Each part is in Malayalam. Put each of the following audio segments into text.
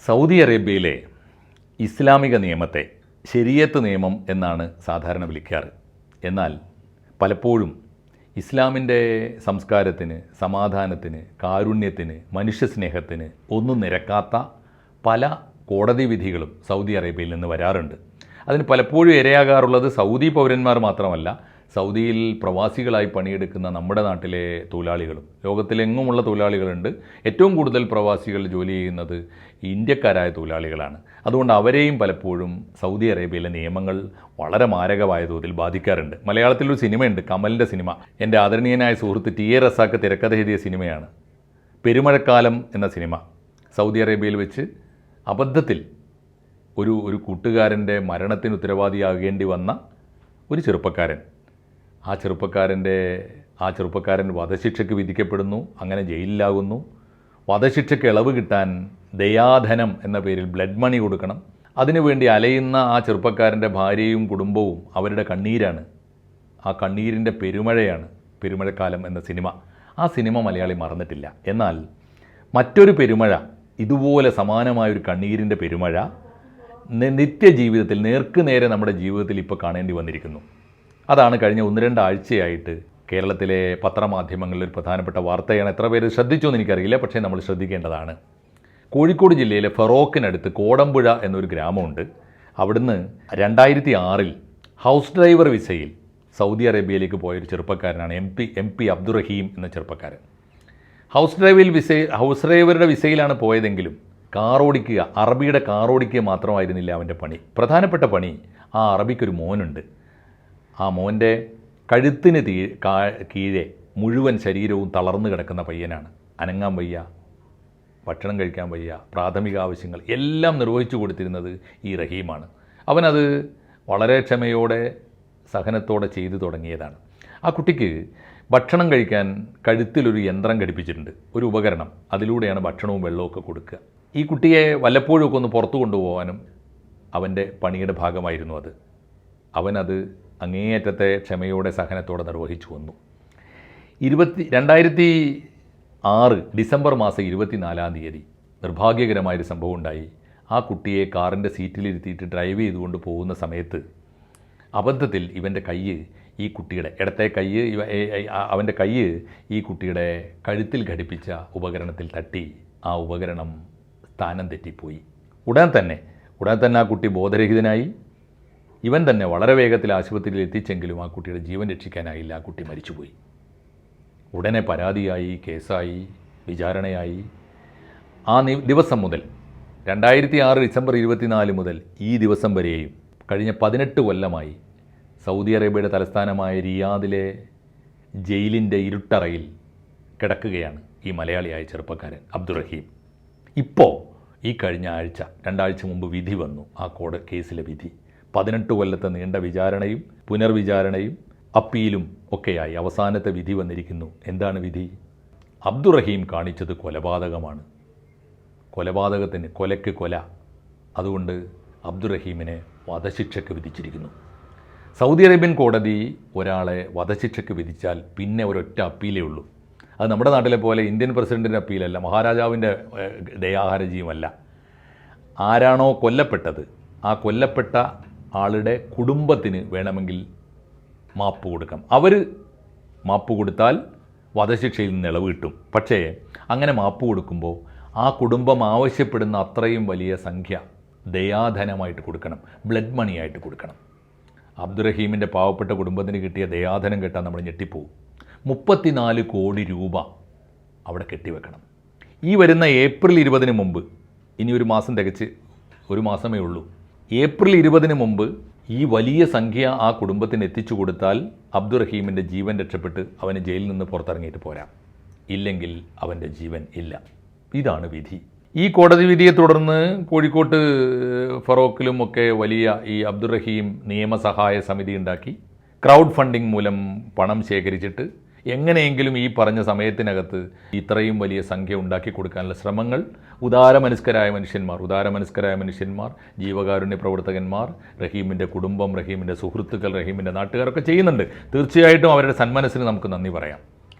സൗദി അറേബ്യയിലെ ഇസ്ലാമിക നിയമത്തെ ശരീഅത്ത് നിയമം എന്നാണ് സാധാരണ വിളിക്കാറ്. എന്നാൽ പലപ്പോഴും ഇസ്ലാമിൻ്റെ സംസ്കാരത്തിന്, സമാധാനത്തിന്, കാരുണ്യത്തിന്, മനുഷ്യസ്നേഹത്തിന് ഒന്നും നിരക്കാത്ത പല കോടതി വിധികളും സൗദി അറേബ്യയിൽ നിന്ന് വരാറുണ്ട്. അതിന് പലപ്പോഴും ഇരയാകാറുള്ളത് സൗദി പൗരന്മാർ മാത്രമല്ല, സൗദിയിൽ പ്രവാസികളായി പണിയെടുക്കുന്ന നമ്മുടെ നാട്ടിലെ തൊഴിലാളികളും. ലോകത്തിലെങ്ങുമുള്ള തൊഴിലാളികളുണ്ട്. ഏറ്റവും കൂടുതൽ പ്രവാസികൾ ജോലി ചെയ്യുന്നത് ഇന്ത്യക്കാരായ തൊഴിലാളികളാണ്. അതുകൊണ്ട് അവരെയും പലപ്പോഴും സൗദി അറേബ്യയിലെ നിയമങ്ങൾ വളരെ മാരകമായ തോതിൽ ബാധിക്കാറുണ്ട്. മലയാളത്തിലൊരു സിനിമയുണ്ട്, കമലിൻ്റെ സിനിമ. എൻ്റെ ആദരണീയനായ സുഹൃത്ത് ടി എ റസാക്ക് തിരക്കഥ എഴുതിയ സിനിമയാണ് പെരുമഴക്കാലം എന്ന സിനിമ. സൗദി അറേബ്യയിൽ വെച്ച് അബദ്ധത്തിൽ ഒരു കൂട്ടുകാരൻ്റെ മരണത്തിന് ഉത്തരവാദിയാകേണ്ടി വന്ന ഒരു ചെറുപ്പക്കാരൻ, ആ ചെറുപ്പക്കാരൻ വധശിക്ഷയ്ക്ക് വിധിക്കപ്പെടുന്നു. അങ്ങനെ ജയിലിലാകുന്നു. വധശിക്ഷയ്ക്ക് ഇളവ് കിട്ടാൻ ദയാധനം എന്ന പേരിൽ ബ്ലഡ് മണി കൊടുക്കണം. അതിനുവേണ്ടി അലയുന്ന ആ ചെറുപ്പക്കാരൻ്റെ ഭാര്യയും കുടുംബവും അവരുടെ കണ്ണീരാണ്. ആ കണ്ണീരിൻ്റെ പെരുമഴയാണ് പെരുമഴക്കാലം എന്ന സിനിമ. ആ സിനിമ മലയാളി മറന്നിട്ടില്ല. എന്നാൽ മറ്റൊരു പെരുമഴ, ഇതുപോലെ സമാനമായൊരു കണ്ണീരിൻ്റെ പെരുമഴ നിത്യജീവിതത്തിൽ നേർക്കുനേരെ നമ്മുടെ ജീവിതത്തിൽ ഇപ്പോൾ കാണേണ്ടി വന്നിരിക്കുന്നു. അതാണ് കഴിഞ്ഞ 1-2 ആഴ്ചയായിട്ട് കേരളത്തിലെ പത്രമാധ്യമങ്ങളിൽ ഒരു പ്രധാനപ്പെട്ട വാർത്തയാണ്. എത്ര പേര് ശ്രദ്ധിച്ചോ എന്ന് എനിക്കറിയില്ല, പക്ഷേ നമ്മൾ ശ്രദ്ധിക്കേണ്ടതാണ്. കോഴിക്കോട് ജില്ലയിലെ ഫറോക്കിനടുത്ത് കോടമ്പുഴ എന്നൊരു ഗ്രാമമുണ്ട്. അവിടുന്ന് 2006 ഹൗസ് ഡ്രൈവർ വിസയിൽ സൗദി അറേബ്യയിലേക്ക് പോയൊരു ചെറുപ്പക്കാരനാണ് എം പി അബ്ദുറഹീം എന്ന ചെറുപ്പക്കാരൻ. ഹൗസ് ഡ്രൈവറുടെ വിസയിലാണ് പോയതെങ്കിലും കാറോടിക്കുക, അറബിയുടെ കാറോടിക്കുക മാത്രമായിരുന്നില്ല അവൻ്റെ പണി. പ്രധാനപ്പെട്ട പണി, ആ അറബിക്കൊരു മോനുണ്ട്. ആ മോൻ്റെ കഴുത്തിന് കീഴെ മുഴുവൻ ശരീരവും തളർന്നു കിടക്കുന്ന പയ്യനാണ്. അനങ്ങാൻ വയ്യ, ഭക്ഷണം കഴിക്കാൻ വയ്യ, പ്രാഥമിക ആവശ്യങ്ങൾ എല്ലാം നിർവഹിച്ചു കൊടുത്തിരുന്നത് ഈ റഹീമാണ്. അവനത് വളരെ ക്ഷമയോടെ സഹനത്തോടെ ചെയ്തു തുടങ്ങിയതാണ്. ആ കുട്ടിക്ക് ഭക്ഷണം കഴിക്കാൻ കഴുത്തിലൊരു യന്ത്രം ഘടിപ്പിച്ചിട്ടുണ്ട്, ഒരു ഉപകരണം. അതിലൂടെയാണ് ഭക്ഷണവും വെള്ളമൊക്കെ കൊടുക്കുക. ഈ കുട്ടിയെ വല്ലപ്പോഴുമൊക്കെ ഒന്ന് പുറത്തു കൊണ്ടുപോകാനും അവൻ്റെ പണിയുടെ ഭാഗമായിരുന്നു അത്. അവനത് അങ്ങേയറ്റത്തെ ക്ഷമയോടെ സഹനത്തോടെ നിർവഹിച്ചു വന്നു. 2006 ഡിസംബർ മാസം 24-ാം തീയതി നിർഭാഗ്യകരമായൊരു സംഭവം ഉണ്ടായി. ആ കുട്ടിയെ കാറിൻ്റെ സീറ്റിലിരുത്തിയിട്ട് ഡ്രൈവ് ചെയ്തുകൊണ്ട് പോകുന്ന സമയത്ത് അബദ്ധത്തിൽ ഇവൻ്റെ കയ്യ്, ഈ കുട്ടിയുടെ ഇടത്തെ കയ്യ്, അവൻ്റെ കയ്യ് ഈ കുട്ടിയുടെ കഴുത്തിൽ ഘടിപ്പിച്ച ഉപകരണത്തിൽ തട്ടി. ആ ഉപകരണം സ്ഥാനം തെറ്റിപ്പോയി. ഉടൻ തന്നെ ആ കുട്ടി ബോധരഹിതനായി. ഇവൻ തന്നെ വളരെ വേഗത്തിൽ ആശുപത്രിയിൽ എത്തിച്ചെങ്കിലും ആ കുട്ടിയുടെ ജീവൻ രക്ഷിക്കാനായില്ല. ആ കുട്ടി മരിച്ചുപോയി. ഉടനെ പരാതിയായി, കേസായി, വിചാരണയായി. ആ ദിവസം മുതൽ 2006 ഡിസംബർ 24 മുതൽ ഈ ദിവസം വരെയും കഴിഞ്ഞ 18 കൊല്ലമായി സൗദി അറേബ്യയുടെ തലസ്ഥാനമായ റിയാദിലെ ജയിലിൻ്റെ ഇരുട്ടറയിൽ കിടക്കുകയാണ് ഈ മലയാളിയായ ചെറുപ്പക്കാരൻ അബ്ദുറഹീം. ഇപ്പോൾ ഈ കഴിഞ്ഞ ആഴ്ച, 2 ആഴ്ച മുമ്പ് വിധി വന്നു. ആ കേസിലെ വിധി 18 കൊല്ലത്തെ നീണ്ട വിചാരണയും പുനർവിചാരണയും അപ്പീലും ഒക്കെയായി അവസാനത്തെ വിധി വന്നിരിക്കുന്നു. എന്താണ് വിധി? അബ്ദുറഹീം കാണിച്ചത് കൊലപാതകമാണ്. കൊലപാതകത്തിന്, കൊലയ്ക്ക് കൊല. അതുകൊണ്ട് അബ്ദുറഹീമിനെ വധശിക്ഷയ്ക്ക് വിധിച്ചിരിക്കുന്നു. സൗദി അറേബ്യൻ കോടതി ഒരാളെ വധശിക്ഷയ്ക്ക് വിധിച്ചാൽ പിന്നെ ഒരൊറ്റ അപ്പീലേ ഉള്ളൂ. അത് നമ്മുടെ നാട്ടിലെ പോലെ ഇന്ത്യൻ പ്രസിഡൻറ്റിൻ്റെ അപ്പീലല്ല, മഹാരാജാവിൻ്റെ ദയാഹർജിയുമല്ല. ആരാണോ കൊല്ലപ്പെട്ടത്, ആ കൊല്ലപ്പെട്ട ആളുടെ കുടുംബത്തിന് വേണമെങ്കിൽ മാപ്പ് കൊടുക്കാം. അവർ മാപ്പ് കൊടുത്താൽ വധശിക്ഷയിൽ നിന്ന് ഇളവ് കിട്ടും. പക്ഷേ അങ്ങനെ മാപ്പ് കൊടുക്കുമ്പോൾ ആ കുടുംബം ആവശ്യപ്പെടുന്ന അത്രയും വലിയ സംഖ്യ ദയാധനമായിട്ട് കൊടുക്കണം, ബ്ലഡ് മണിയായിട്ട് കൊടുക്കണം. അബ്ദുറഹീമിൻ്റെ പാവപ്പെട്ട കുടുംബത്തിന് കിട്ടിയ ദയാധനം കേട്ടാൽ നമ്മൾ ഞെട്ടിപ്പോവും. 34 കോടി രൂപ അവിടെ കെട്ടിവെക്കണം. ഈ വരുന്ന ഏപ്രിൽ 20 മുമ്പ്, ഇനി ഒരു മാസം തികച്ച് ഒരു മാസമേ ഉള്ളൂ, ഏപ്രിൽ 20 മുമ്പ് ഈ വലിയ സംഖ്യ ആ കുടുംബത്തിന് എത്തിച്ചു കൊടുത്താൽ അബ്ദുറഹീമിൻ്റെ ജീവൻ രക്ഷപ്പെട്ട് അവന് ജയിലിൽ നിന്ന് പുറത്തിറങ്ങിയിട്ട് പോരാം. ഇല്ലെങ്കിൽ അവൻ്റെ ജീവൻ ഇല്ല. ഇതാണ് വിധി. ഈ കോടതി വിധിയെ തുടർന്ന് കോഴിക്കോട്ട് ഫറോക്കിലുമൊക്കെ വലിയ ഈ അബ്ദുറഹീം നിയമസഹായ സമിതി ഉണ്ടാക്കി ക്രൗഡ് ഫണ്ടിങ് മൂലം പണം ശേഖരിച്ചിട്ട് എങ്ങനെയെങ്കിലും ഈ പറഞ്ഞ സമയത്തിനകത്ത് ഇത്രയും വലിയ സംഖ്യ ഉണ്ടാക്കി കൊടുക്കാനുള്ള ശ്രമങ്ങൾ ഉദാരമനസ്കരായ മനുഷ്യന്മാർ, ജീവകാരുണ്യ പ്രവർത്തകന്മാർ, റഹീമിൻ്റെ കുടുംബം, റഹീമിൻ്റെ സുഹൃത്തുക്കൾ, റഹീമിൻ്റെ നാട്ടുകാരൊക്കെ ചെയ്യുന്നുണ്ട്. തീർച്ചയായിട്ടും അവരുടെ സന്മനസ്സിന് നമുക്ക് നന്ദി പറയാം.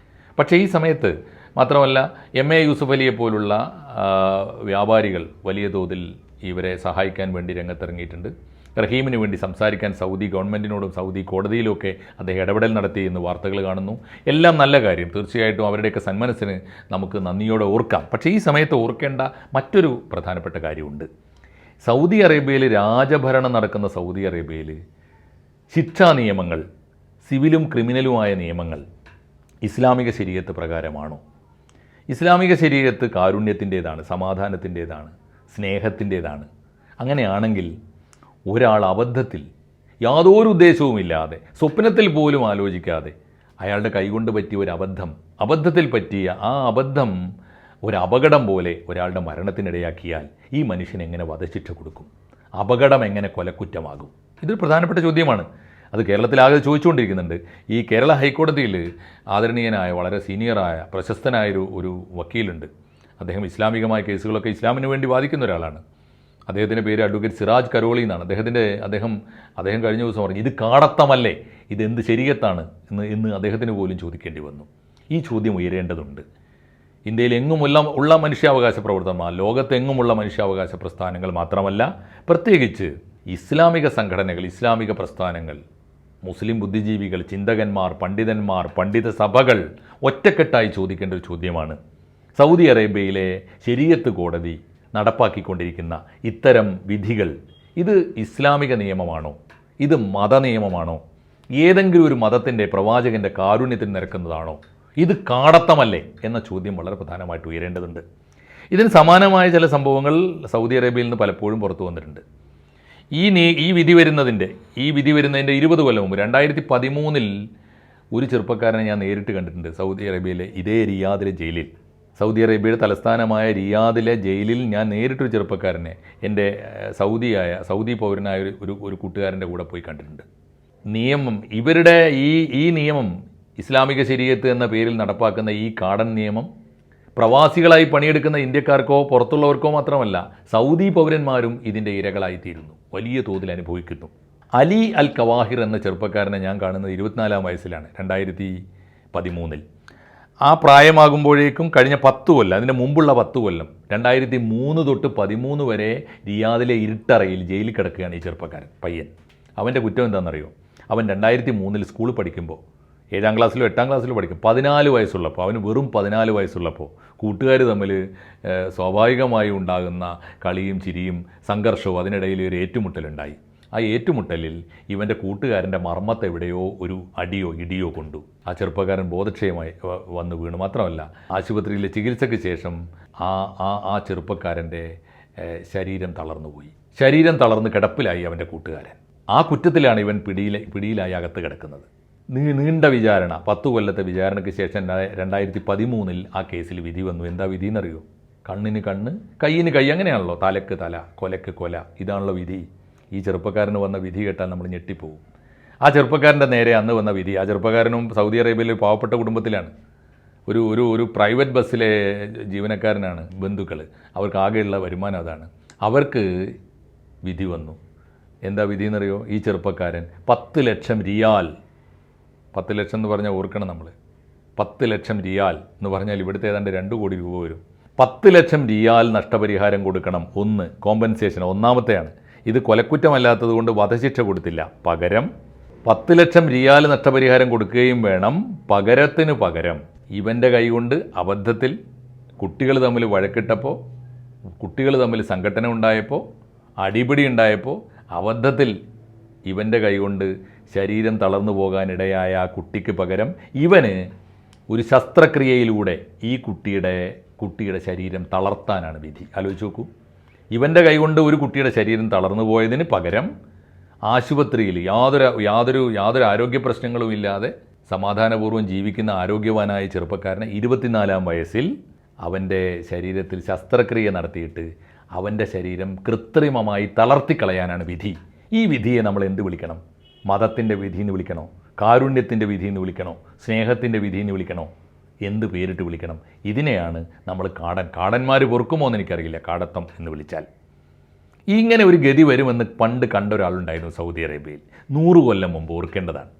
പക്ഷേ ഈ സമയത്ത് മാത്രമല്ല MA യൂസുഫ് അലിയെ പോലുള്ള വ്യാപാരികൾ വലിയ തോതിൽ ഇവരെ സഹായിക്കാൻ വേണ്ടി രംഗത്തിറങ്ങിയിട്ടുണ്ട്. റഹീമിന് വേണ്ടി സംസാരിക്കാൻ സൗദി ഗവൺമെൻറ്റിനോടും സൗദി കോടതിയിലുമൊക്കെ അദ്ദേഹം ഇടപെടൽ നടത്തി എന്ന് വാർത്തകൾ കാണുന്നു. എല്ലാം നല്ല കാര്യം, തീർച്ചയായിട്ടും അവരുടെയൊക്കെ സന്മനസ്സിന് നമുക്ക് നന്ദിയോടെ ഓർക്കാം. പക്ഷേ ഈ സമയത്ത് ഓർക്കേണ്ട മറ്റൊരു പ്രധാനപ്പെട്ട കാര്യമുണ്ട്. സൗദി അറേബ്യയിൽ രാജഭരണം നടക്കുന്ന സൗദി അറേബ്യയിൽ ശിക്ഷാ നിയമങ്ങൾ, സിവിലും ക്രിമിനലുമായ നിയമങ്ങൾ ഇസ്ലാമിക ശരീഅത്ത് പ്രകാരമാണോ? ഇസ്ലാമിക ശരീഅത്ത് കാരുണ്യത്തിൻ്റേതാണ്, സമാധാനത്തിൻ്റേതാണ്, സ്നേഹത്തിൻ്റേതാണ്. അങ്ങനെയാണെങ്കിൽ ഒരാൾ അബദ്ധത്തിൽ യാതൊരു ഉദ്ദേശവുമില്ലാതെ സ്വപ്നത്തിൽ പോലും ആലോചിക്കാതെ അയാളുടെ കൈകൊണ്ട് പറ്റിയ ഒരു അബദ്ധത്തിൽ പറ്റിയ ആ അബദ്ധം ഒരു അപകടം പോലെ ഒരാളുടെ മരണത്തിനിടയാക്കിയാൽ ഈ മനുഷ്യൻ എങ്ങനെ വധശിക്ഷ കൊടുക്കും? അപകടം എങ്ങനെ കൊലക്കുറ്റമാകും? ഇതൊരു പ്രധാനപ്പെട്ട ചോദ്യമാണ്. അത് കേരളത്തിലാകെ ചോദിച്ചുകൊണ്ടിരിക്കുന്നുണ്ട്. ഈ കേരള ഹൈക്കോടതിയിൽ ആദരണീയനായ വളരെ സീനിയറായ പ്രശസ്തനായൊരു ഒരു വക്കീലുണ്ട്. അദ്ദേഹം ഇസ്ലാമികമായ കേസുകളൊക്കെ ഇസ്ലാമിന് വേണ്ടി വാദിക്കുന്ന ഒരാളാണ്. അദ്ദേഹത്തിൻ്റെ പേര് അഡ്വക്കേറ്റ് സിറാജ് കരോളി എന്നാണ്. അദ്ദേഹം കഴിഞ്ഞ ദിവസം പറഞ്ഞു, ഇത് കാടത്തമല്ലേ, ഇതെന്ത് ശരീഅത്താണ് എന്ന് അദ്ദേഹത്തിന് പോലും ചോദിക്കേണ്ടി വന്നു. ഈ ചോദ്യം ഉയരേണ്ടതുണ്ട്. ഇന്ത്യയിൽ ഉള്ള മനുഷ്യാവകാശ പ്രവർത്തകന്മാർ, ലോകത്തെങ്ങുമുള്ള മനുഷ്യാവകാശ പ്രസ്ഥാനങ്ങൾ മാത്രമല്ല, പ്രത്യേകിച്ച് ഇസ്ലാമിക സംഘടനകൾ, ഇസ്ലാമിക പ്രസ്ഥാനങ്ങൾ, മുസ്ലിം ബുദ്ധിജീവികൾ, ചിന്തകന്മാർ, പണ്ഡിതന്മാർ, പണ്ഡിത സഭകൾ ഒറ്റക്കെട്ടായി ചോദിക്കേണ്ട ഒരു ചോദ്യമാണ്. സൗദി അറേബ്യയിലെ ശരീഅത്ത് കോടതി നടപ്പാക്കിക്കൊണ്ടിരിക്കുന്ന ഇത്തരം വിധികൾ ഇത് ഇസ്ലാമിക നിയമമാണോ? ഇത് മതനിയമമാണോ? ഏതെങ്കിലും ഒരു മതത്തിൻ്റെ പ്രവാചകൻ്റെ കാരുണ്യത്തിന് നിരക്കുന്നതാണോ? ഇത് കാടത്തമല്ലേ എന്ന ചോദ്യം വളരെ പ്രധാനമായിട്ട് ഉയരേണ്ടതുണ്ട്. ഇതിന് സമാനമായ ചില സംഭവങ്ങൾ സൗദി അറേബ്യയിൽ നിന്ന് പലപ്പോഴും പുറത്തു വന്നിട്ടുണ്ട്. ഈ വിധി വരുന്നതിൻ്റെ 20 കൊല്ലം മുമ്പ് 2013 ഒരു ചെറുപ്പക്കാരനെ ഞാൻ നേരിട്ട് കണ്ടിട്ടുണ്ട് സൗദി അറേബ്യയിലെ ഇതേ റിയാദിലെ ജയിലിൽ. സൗദി അറേബ്യയുടെ തലസ്ഥാനമായ റിയാദിലെ ജയിലിൽ ഞാൻ നേരിട്ടൊരു ചെറുപ്പക്കാരനെ എൻ്റെ സൗദി പൗരനായ ഒരു കൂട്ടുകാരൻ്റെ കൂടെ പോയി കണ്ടിട്ടുണ്ട്. നിയമം ഇവരുടെ ഈ നിയമം, ഇസ്ലാമിക ശരീഅത്ത് എന്ന പേരിൽ നടപ്പാക്കുന്ന ഈ കാടൻ നിയമം പ്രവാസികളായി പണിയെടുക്കുന്ന ഇന്ത്യക്കാർക്കോ പുറത്തുള്ളവർക്കോ മാത്രമല്ല, സൗദി പൗരന്മാരും ഇതിൻ്റെ ഇരകളായിത്തീരുന്നു, വലിയ തോതിൽ അനുഭവിക്കുന്നു. അലി അൽ കവാഹിർ എന്ന ചെറുപ്പക്കാരനെ ഞാൻ കാണുന്നത് 24-ാം വയസ്സിലാണ്, 2013. ആ പ്രായമാകുമ്പോഴേക്കും കഴിഞ്ഞ 10 കൊല്ലം, അതിൻ്റെ മുമ്പുള്ള 10 കൊല്ലം, 2003 തൊട്ട് 2013 വരെ റിയാദിലെ ഇരുട്ടറയിൽ ജയിലിൽ കിടക്കുകയാണ് ഈ ചെറുപ്പക്കാരൻ പയ്യൻ. അവൻ്റെ കുറ്റം എന്താണെന്നറിയോ? അവൻ 2003 സ്കൂളിൽ പഠിക്കുമ്പോൾ, 7-ാം ക്ലാസ്സിലോ 8-ാം ക്ലാസ്സിലോ പഠിക്കും, 14 വയസ്സുള്ളപ്പോൾ, അവന് വെറും 14 വയസ്സുള്ളപ്പോൾ കൂട്ടുകാർ തമ്മിൽ സ്വാഭാവികമായി ഉണ്ടാകുന്ന കളിയും ചിരിയും സംഘർഷവും, അതിനിടയിൽ ഒരു ഏറ്റുമുട്ടലുണ്ടായി. ആ ഏറ്റുമുട്ടലിൽ ഇവൻ്റെ കൂട്ടുകാരൻ്റെ മർമ്മത്തെവിടെയോ ഒരു അടിയോ ഇടിയോ കൊണ്ടു. ആ ചെറുപ്പക്കാരൻ ബോധക്ഷയമായി വന്നു വീണു. മാത്രമല്ല, ആശുപത്രിയിലെ ചികിത്സയ്ക്ക് ശേഷം ആ ചെറുപ്പക്കാരൻ്റെ ശരീരം തളർന്നുപോയി. ശരീരം തളർന്ന് കിടപ്പിലായി അവൻ്റെ കൂട്ടുകാരൻ. ആ കുറ്റത്തിലാണ് ഇവൻ പിടിയിലായി അകത്ത് കിടക്കുന്നത്. നീണ്ട വിചാരണ, 10 കൊല്ലത്തെ വിചാരണയ്ക്ക് ശേഷം 2013 ആ കേസിൽ വിധി വന്നു. എന്താ വിധി എന്നറിയോ? കണ്ണിന് കണ്ണ്, കയ്യിന് കൈ, അങ്ങനെയാണല്ലോ. തലക്ക് തല, കൊലക്ക് കൊല, ഇതാണല്ലോ വിധി. ഈ ചെറുപ്പക്കാരന് വന്ന വിധി കേട്ടാൽ നമ്മൾ ഞെട്ടിപ്പോവും. ആ ചെറുപ്പക്കാരൻ്റെ നേരെ അന്ന് വന്ന വിധി, ആ ചെറുപ്പക്കാരനും സൗദി അറേബ്യയിലെ പാവപ്പെട്ട കുടുംബത്തിലാണ്, ഒരു പ്രൈവറ്റ് ബസ്സിലെ ജീവനക്കാരനാണ്. ബന്ധുക്കൾ, അവർക്ക് ആകെയുള്ള വരുമാനം അതാണ്. അവർക്ക് വിധി വന്നു. എന്താ വിധി എന്നറിയോ? ഈ ചെറുപ്പക്കാരൻ 10 ലക്ഷം റിയാൽ, 10 ലക്ഷം എന്ന് പറഞ്ഞാൽ ഓർക്കണം നമ്മൾ, 10 ലക്ഷം റിയാൽ എന്ന് പറഞ്ഞാൽ ഇവിടുത്തെ ഏതാണ്ട് 2 കോടി രൂപ വരും. 10 ലക്ഷം റിയാൽ നഷ്ടപരിഹാരം കൊടുക്കണം. കോമ്പൻസേഷൻ ഒന്നാമത്തെയാണ്. ഇത് കൊലക്കുറ്റമല്ലാത്തത് കൊണ്ട് വധശിക്ഷ കൊടുത്തില്ല. പകരം 10 ലക്ഷം റിയാൽ നഷ്ടപരിഹാരം കൊടുക്കുകയും വേണം. പകരത്തിന് പകരം ഇവൻ്റെ കൈകൊണ്ട് അബദ്ധത്തിൽ കുട്ടികൾ തമ്മിൽ വഴക്കിട്ടപ്പോൾ, കുട്ടികൾ തമ്മിൽ സംഘട്ടന ഉണ്ടായപ്പോൾ, അടിപിടി ഉണ്ടായപ്പോൾ അബദ്ധത്തിൽ ഇവൻ്റെ കൈകൊണ്ട് ശരീരം തളർന്നു പോകാനിടയായ ആ കുട്ടിക്ക് പകരം ഇവന് ഒരു ശസ്ത്രക്രിയയിലൂടെ ഈ കുട്ടിയുടെ ശരീരം തളർത്താനാണ് വിധി. ആലോചിച്ച് നോക്കൂ. ഇവൻ്റെ കൈകൊണ്ട് ഒരു കുട്ടിയുടെ ശരീരം തളർന്നു പോയതിന് പകരം ആശുപത്രിയിൽ യാതൊരു ആരോഗ്യ പ്രശ്നങ്ങളും ഇല്ലാതെ സമാധാനപൂർവ്വം ജീവിക്കുന്ന ആരോഗ്യവാനായ ചെറുപ്പക്കാരനെ 24-ാം വയസ്സിൽ അവൻ്റെ ശരീരത്തിൽ ശസ്ത്രക്രിയ നടത്തിയിട്ട് അവൻ്റെ ശരീരം കൃത്രിമമായി തളർത്തിക്കളയാനാണ് വിധി. ഈ വിധിയെ നമ്മൾ എന്ത് വിളിക്കണം? മതത്തിൻ്റെ വിധി എന്ന് വിളിക്കണോ? കാരുണ്യത്തിൻ്റെ വിധി എന്ന് വിളിക്കണോ? സ്നേഹത്തിൻ്റെ വിധി എന്ന് വിളിക്കണോ? എന്ത് പേരിട്ട് വിളിക്കണം? ഇതിനെയാണ് നമ്മൾ കാടന്മാർ പൊറുക്കുമോ എന്ന് എനിക്കറിയില്ല, കാടത്തം എന്ന് വിളിച്ചാൽ. ഇങ്ങനെ ഒരു ഗതി വരുമെന്ന് പണ്ട് കണ്ട ഒരാളുണ്ടായിരുന്നു സൗദി അറേബ്യയിൽ. 100 കൊല്ലം മുമ്പ്, ഓർക്കേണ്ടതാണ്.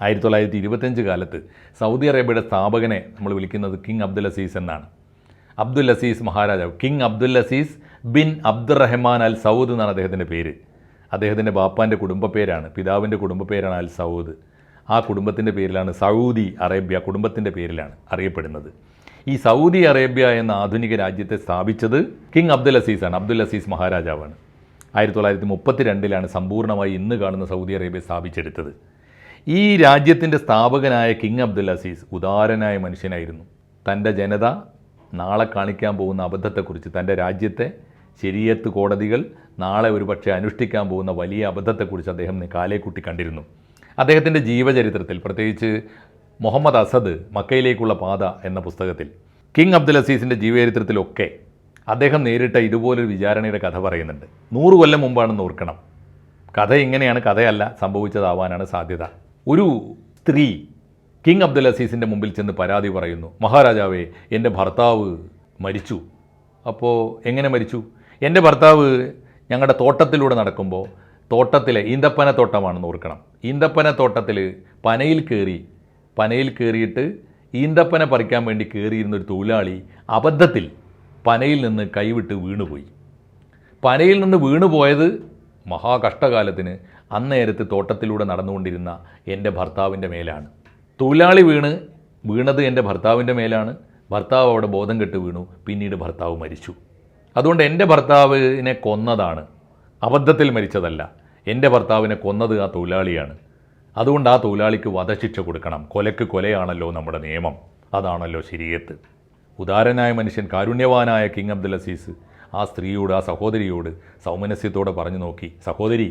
1925 കാലത്ത് സൗദി അറേബ്യയുടെ സ്ഥാപകനെ നമ്മൾ വിളിക്കുന്നത് കിങ് അബ്ദുൽ അസീസ് എന്നാണ്. അബ്ദുൽ അസീസ് മഹാരാജാവ്, king Abdul Aziz bin Abdulrahman al Saud എന്നാണ് അദ്ദേഹത്തിൻ്റെ പേര്. അദ്ദേഹത്തിൻ്റെ ബാപ്പാൻ്റെ കുടുംബ പേരാണ്, പിതാവിൻ്റെ കുടുംബ പേരാണ് അൽ സൗദ്. ആ കുടുംബത്തിൻ്റെ പേരിലാണ് സൗദി അറേബ്യ കുടുംബത്തിൻ്റെ പേരിലാണ് അറിയപ്പെടുന്നത്. ഈ സൗദി അറേബ്യ എന്ന ആധുനിക രാജ്യത്തെ സ്ഥാപിച്ചത് കിങ് അബ്ദുൽ അസീസാണ്, അബ്ദുൽ അസീസ് മഹാരാജാവാണ്. 1932 സമ്പൂർണ്ണമായി ഇന്ന് കാണുന്ന സൗദി അറേബ്യ സ്ഥാപിച്ചെടുത്തത്. ഈ രാജ്യത്തിൻ്റെ സ്ഥാപകനായ കിങ് അബ്ദുൽ അസീസ് ഉദാരനായ മനുഷ്യനായിരുന്നു. തൻ്റെ ജനത നാളെ കാണിക്കാൻ പോകുന്ന അബദ്ധത്തെക്കുറിച്ച്, തൻ്റെ രാജ്യത്തെ ശരീഅത്ത് കോടതികൾ നാളെ ഒരുപക്ഷെ അനുഷ്ഠിക്കാൻ പോകുന്ന വലിയ അബദ്ധത്തെക്കുറിച്ച് അദ്ദേഹം കാലേക്കുട്ടി കണ്ടിരുന്നു. അദ്ദേഹത്തിൻ്റെ ജീവചരിത്രത്തിൽ, പ്രത്യേകിച്ച് മുഹമ്മദ് അസദ് മക്കയിലേക്കുള്ള പാത എന്ന പുസ്തകത്തിൽ, കിങ് അബ്ദുൽ അസീസിൻ്റെ ജീവചരിത്രത്തിലൊക്കെ അദ്ദേഹം നേരിട്ട ഇതുപോലൊരു വിചാരണയുടെ കഥ പറയുന്നുണ്ട്. 100 കൊല്ലം മുമ്പാണെന്ന് ഓർക്കണം. കഥ ഇങ്ങനെയാണ്, കഥയല്ല, സംഭവിച്ചതാവാനാണ് സാധ്യത. ഒരു സ്ത്രീ കിങ് അബ്ദുൽ അസീസിൻ്റെ മുമ്പിൽ ചെന്ന് പരാതി പറയുന്നു, മഹാരാജാവേ, എൻ്റെ ഭർത്താവ് മരിച്ചു. അപ്പോൾ എങ്ങനെ മരിച്ചു? എൻ്റെ ഭർത്താവ് ഞങ്ങളുടെ തോട്ടത്തിലൂടെ നടക്കുമ്പോൾ, തോട്ടത്തിലെ ഈന്തപ്പന തോട്ടമാണെന്ന് ഓർക്കണം, ഈന്തപ്പന തോട്ടത്തിൽ പനയിൽ കയറിയിട്ട് ഈന്തപ്പന പറിക്കാൻ വേണ്ടി കയറിയിരുന്നൊരു തൊഴിലാളി അബദ്ധത്തിൽ പനയിൽ നിന്ന് കൈവിട്ട് വീണുപോയി. പനയിൽ നിന്ന് വീണുപോയത് മഹാകഷ്ടകാലത്തിന് അന്നേരത്ത് തോട്ടത്തിലൂടെ നടന്നുകൊണ്ടിരുന്ന എൻ്റെ ഭർത്താവിൻ്റെ മേലാണ്. തൊഴിലാളി വീണത് എൻ്റെ ഭർത്താവിൻ്റെ മേലാണ്. ഭർത്താവ് അവിടെ ബോധം കെട്ട് വീണു. പിന്നീട് ഭർത്താവ് മരിച്ചു. അതുകൊണ്ട് എൻ്റെ ഭർത്താവിനെ കൊന്നതാണ്, അബദ്ധത്തിൽ മരിച്ചതല്ല. എൻ്റെ ഭർത്താവിനെ കൊന്നത് ആ തൊഴിലാളിയാണ്. അതുകൊണ്ട് ആ തൊഴിലാളിക്ക് വധശിക്ഷ കൊടുക്കണം. കൊലയ്ക്ക് കൊലയാണല്ലോ നമ്മുടെ നിയമം, അതാണല്ലോ ശരീഅത്ത്. ഉദാരനായ മനുഷ്യൻ, കാരുണ്യവാനായ കിങ് അബ്ദുൽ അസീസ് ആ സ്ത്രീയോട്, ആ സഹോദരിയോട് സൗമനസ്യത്തോടെ പറഞ്ഞു നോക്കി, സഹോദരി,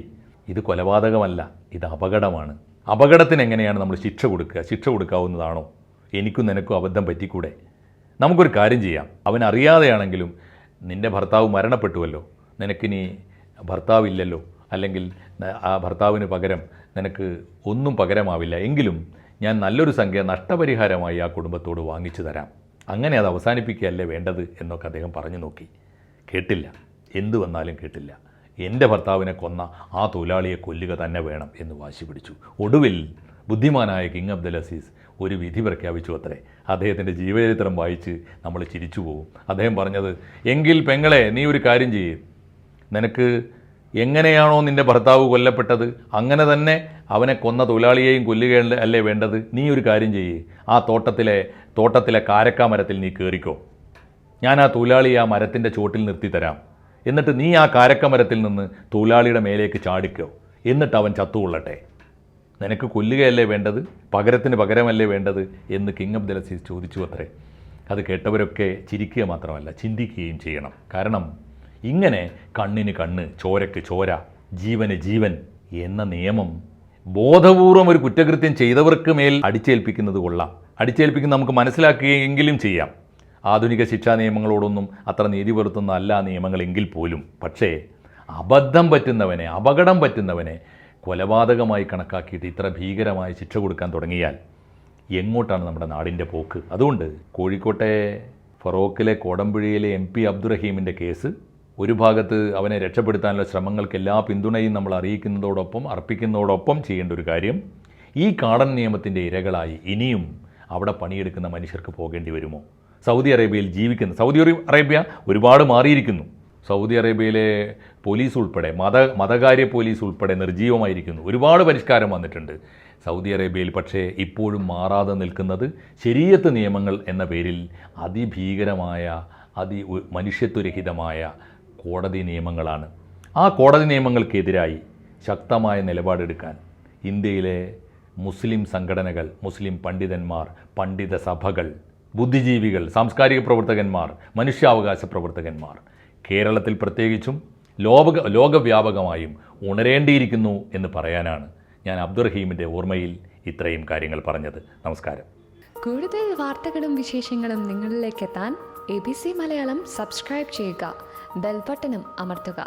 ഇത് കൊലപാതകമല്ല, ഇത് അപകടമാണ്. അപകടത്തിന് എങ്ങനെയാണ് നമ്മൾ ശിക്ഷ കൊടുക്കുക? ശിക്ഷ കൊടുക്കാവുന്നതാണോ? എനിക്കും നിനക്കും അബദ്ധം പറ്റിക്കൂടെ? നമുക്കൊരു കാര്യം ചെയ്യാം. അവൻ അറിയാതെയാണെങ്കിലും, നിൻ്റെ ഭർത്താവ് മരണപ്പെട്ടുവല്ലോ, നിനക്കിനി ഭർത്താവില്ലല്ലോ, അല്ലെങ്കിൽ ആ ഭർത്താവിന് പകരം നിനക്ക് ഒന്നും പകരമാവില്ല, എങ്കിലും ഞാൻ നല്ലൊരു സംഖ്യ നഷ്ടപരിഹാരമായി ആ കുടുംബത്തോട് വാങ്ങിച്ചു തരാം. അങ്ങനെ അത് അവസാനിപ്പിക്കുകയല്ലേ വേണ്ടത് എന്നൊക്കെ അദ്ദേഹം പറഞ്ഞു നോക്കി. കേട്ടില്ല, എന്തു വന്നാലും കേട്ടില്ല. എൻ്റെ ഭർത്താവിനെ കൊന്ന ആ തൊഴിലാളിയെ കൊല്ലുക തന്നെ വേണം എന്ന് വാശി പിടിച്ചു. ഒടുവിൽ ബുദ്ധിമാനായ കിങ് അബ്ദുൽ അസീസ് ഒരു വിധി പ്രഖ്യാപിച്ചു അത്രേ. അദ്ദേഹത്തിൻ്റെ ജീവചരിത്രം വായിച്ച് നമ്മൾ ചിരിച്ചു പോകും. അദ്ദേഹം പറഞ്ഞത്, എങ്കിൽ പെങ്ങളെ, നീ ഒരു കാര്യം ചെയ്യേ, നിനക്ക് എങ്ങനെയാണോ നിൻ്റെ ഭർത്താവ് കൊല്ലപ്പെട്ടത് അങ്ങനെ തന്നെ അവനെ കൊന്ന തൊഴിലാളിയെയും കൊല്ലുക അല്ലേ വേണ്ടത്? നീ ഒരു കാര്യം ചെയ്യേ, ആ തോട്ടത്തിലെ കാരക്ക മരത്തിൽ നീ കയറിക്കോ. ഞാൻ ആ തൊഴിലാളിയെ ആ മരത്തിൻ്റെ ചോട്ടിൽ നിർത്തി തരാം. എന്നിട്ട് നീ ആ കാരക്ക മരത്തിൽ നിന്ന് തൊഴിലാളിയുടെ മേലേക്ക് ചാടിക്കോ. എന്നിട്ട് അവൻ ചത്തുകൊള്ളട്ടെ. നിനക്ക് കൊല്ലുകയല്ലേ വേണ്ടത്, പകരത്തിന് പകരമല്ലേ വേണ്ടത് എന്ന് കിങ് അബ്ദുൽ അസീസ് ചോദിച്ചു അത്രേ. അത് കേട്ടവരൊക്കെ ചിരിക്കുക മാത്രമല്ല, ചിന്തിക്കുകയും ചെയ്യണം. കാരണം ഇങ്ങനെ കണ്ണിന് കണ്ണ്, ചോരയ്ക്ക് ചോര, ജീവന് ജീവൻ എന്ന നിയമം ബോധപൂർവം ഒരു കുറ്റകൃത്യം ചെയ്തവർക്ക് മേൽ അടിച്ചേൽപ്പിക്കുന്നത് കൊള്ളാം. അടിച്ചേൽപ്പിക്കുന്ന നമുക്ക് മനസ്സിലാക്കുകയെങ്കിലും ചെയ്യാം. ആധുനിക ശിക്ഷാ നിയമങ്ങളോടൊന്നും അത്ര നീതി പുലർത്തുന്ന അല്ല നിയമങ്ങളെങ്കിൽ പോലും. പക്ഷേ അപകടം പറ്റുന്നവനെ കൊലപാതകമായി കണക്കാക്കിയിട്ട് ഇത്ര ഭീകരമായ ശിക്ഷ കൊടുക്കാൻ തുടങ്ങിയാൽ എങ്ങോട്ടാണ് നമ്മുടെ നാടിൻ്റെ പോക്ക്? അതുകൊണ്ട് കോഴിക്കോട്ടെ ഫറോക്കിലെ കോടമ്പുഴയിലെ MP അബ്ദുറഹീമിൻ്റെ കേസ്, ഒരു ഭാഗത്ത് അവനെ രക്ഷപ്പെടുത്താനുള്ള ശ്രമങ്ങൾക്ക് എല്ലാ പിന്തുണയും നമ്മൾ അർപ്പിക്കുന്നതോടൊപ്പം ചെയ്യേണ്ട ഒരു കാര്യം, ഈ കാടൻ നിയമത്തിൻ്റെ ഇരകളായി ഇനിയും അവിടെ പണിയെടുക്കുന്ന മനുഷ്യർക്ക് പോകേണ്ടി വരുമോ? സൗദി അറേബ്യ ഒരുപാട് മാറിയിരിക്കുന്നു. സൗദി അറേബ്യയിലെ പോലീസ് ഉൾപ്പെടെ മതകാര്യ പോലീസ് ഉൾപ്പെടെ നിർജ്ജീവമായിരിക്കുന്നു. ഒരുപാട് പരിഷ്കാരം വന്നിട്ടുണ്ട് സൗദി അറേബ്യയിൽ. പക്ഷേ ഇപ്പോഴും മാറാതെ നിൽക്കുന്നത് ശരീഅത്ത് നിയമങ്ങൾ എന്ന പേരിൽ അതിഭീകരമായ മനുഷ്യത്വരഹിതമായ കോടതി നിയമങ്ങളാണ്. ആ കോടതി നിയമങ്ങൾക്കെതിരായി ശക്തമായ നിലപാടെടുക്കാൻ ഇന്ത്യയിലെ മുസ്ലിം സംഘടനകൾ, മുസ്ലിം പണ്ഡിതന്മാർ, പണ്ഡിത സഭകൾ, ബുദ്ധിജീവികൾ, സാംസ്കാരിക പ്രവർത്തകന്മാർ, മനുഷ്യാവകാശ പ്രവർത്തകന്മാർ കേരളത്തിൽ പ്രത്യേകിച്ചും ലോകവ്യാപകമായും ഉണരേണ്ടിയിരിക്കുന്നു എന്ന് പറയാനാണ് ഞാൻ അബ്ദുറഹീമിൻ്റെ ഓർമ്മയിൽ ഇത്രയും കാര്യങ്ങൾ പറഞ്ഞത്. നമസ്കാരം. കൂടുതൽ വാർത്തകളും വിശേഷങ്ങളും നിങ്ങളിലേക്ക് എത്താൻ ABC മലയാളം സബ്സ്ക്രൈബ് ചെയ്യുക, ബെൽ ബട്ടണും അമർത്തുക.